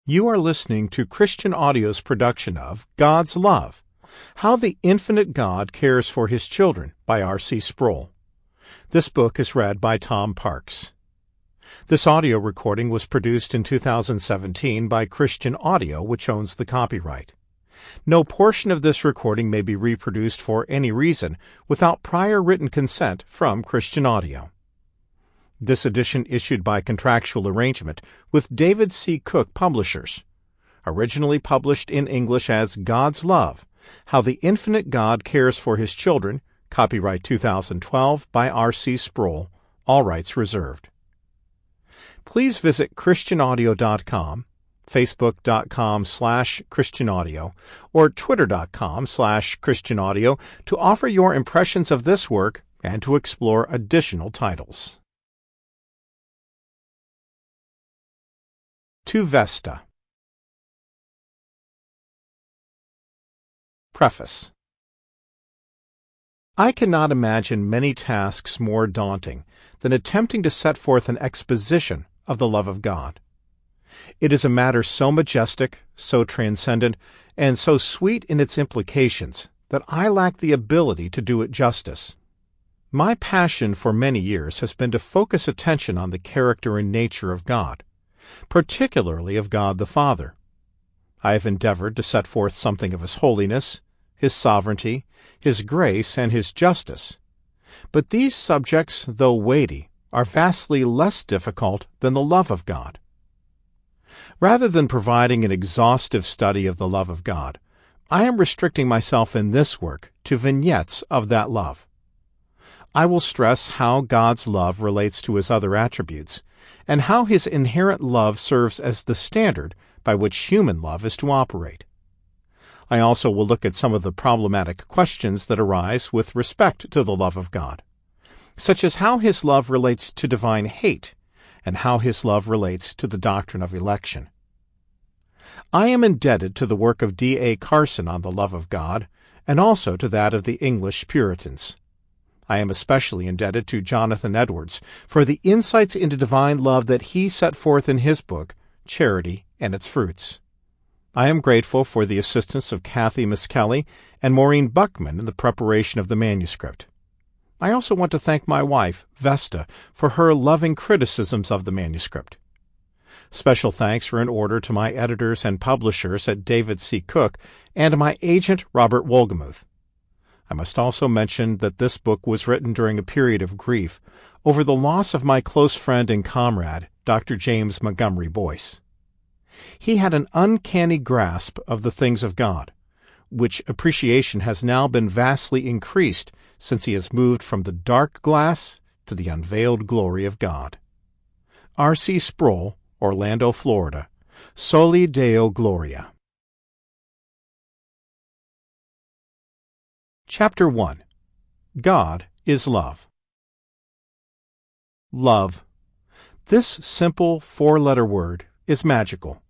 You are listening to Christian Audio's production of God's Love, How the Infinite God Cares for His Children by R.C. Sproul. This book is read by Tom Parks. This audio recording was produced in 2017 by Christian Audio, which owns the copyright. No portion of this recording may be reproduced for any reason without prior written consent from Christian Audio. This edition issued by contractual arrangement with David C. Cook Publishers. Originally published in English as God's Love, How the Infinite God Cares for His Children, copyright 2012 by R.C. Sproul, all rights reserved. Please visit christianaudio.com, facebook.com/christianaudio, or twitter.com/christianaudio to offer your impressions of this work and to explore additional titles. To Vesta. Preface. I cannot imagine many tasks more daunting than attempting to set forth an exposition of the love of God. It is a matter so majestic, so transcendent, and so sweet in its implications that I lack the ability to do it justice. My passion for many years has been to focus attention on the character and nature of God, particularly of God the Father. I have endeavored to set forth something of His holiness, His sovereignty, His grace, and His justice. But these subjects, though weighty, are vastly less difficult than the love of God. Rather than providing an exhaustive study of the love of God, I am restricting myself in this work to vignettes of that love. I will stress how God's love relates to His other attributes, and how His inherent love serves as the standard by which human love is to operate. I also will look at some of the problematic questions that arise with respect to the love of God, such as how His love relates to divine hate, and how His love relates to the doctrine of election. I am indebted to the work of D.A. Carson on the love of God, and also to that of the English Puritans. I am especially indebted to Jonathan Edwards for the insights into divine love that he set forth in his book, Charity and Its Fruits. I am grateful for the assistance of Kathy Miskelly and Maureen Buckman in the preparation of the manuscript. I also want to thank my wife, Vesta, for her loving criticisms of the manuscript. Special thanks are in order to my editors and publishers at David C. Cook and my agent, Robert Wolgemuth. I must also mention that this book was written during a period of grief over the loss of my close friend and comrade, Dr. James Montgomery Boyce. He had an uncanny grasp of the things of God, which appreciation has now been vastly increased since he has moved from the dark glass to the unveiled glory of God. R.C. Sproul, Orlando, Florida. Soli Deo Gloria. Chapter 1. God is Love. Love. This simple four-letter word is magical.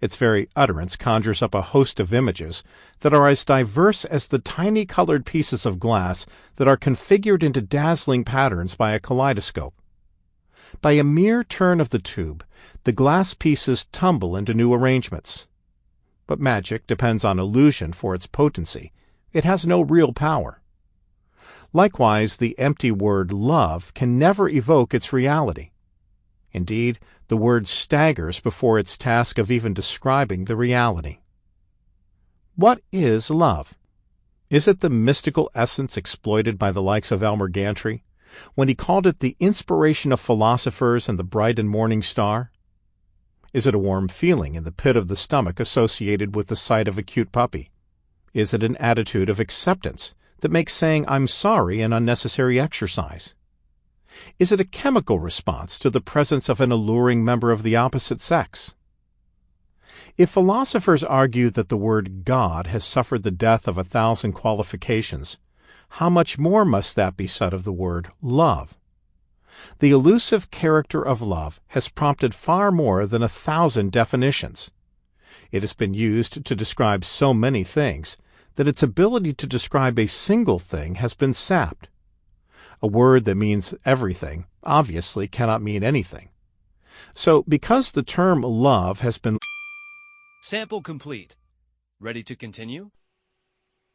Its very utterance conjures up a host of images that are as diverse as the tiny colored pieces of glass that are configured into dazzling patterns by a kaleidoscope. By a mere turn of the tube, the glass pieces tumble into new arrangements. But magic depends on illusion for its potency. It has no real power. Likewise, the empty word love can never evoke its reality. Indeed, the word staggers before its task of even describing the reality. What is love? Is it the mystical essence exploited by the likes of Elmer Gantry, when he called it the inspiration of philosophers and the bright and morning star? Is it a warm feeling in the pit of the stomach associated with the sight of a cute puppy? Is it an attitude of acceptance that makes saying I'm sorry an unnecessary exercise? Is it a chemical response to the presence of an alluring member of the opposite sex? If philosophers argue that the word God has suffered the death of 1,000 qualifications, how much more must that be said of the word love? The elusive character of love has prompted far more than 1,000 definitions. It has been used to describe so many things that its ability to describe a single thing has been sapped. A word that means everything obviously cannot mean anything. So, because the term love has been Sample complete. Ready to continue?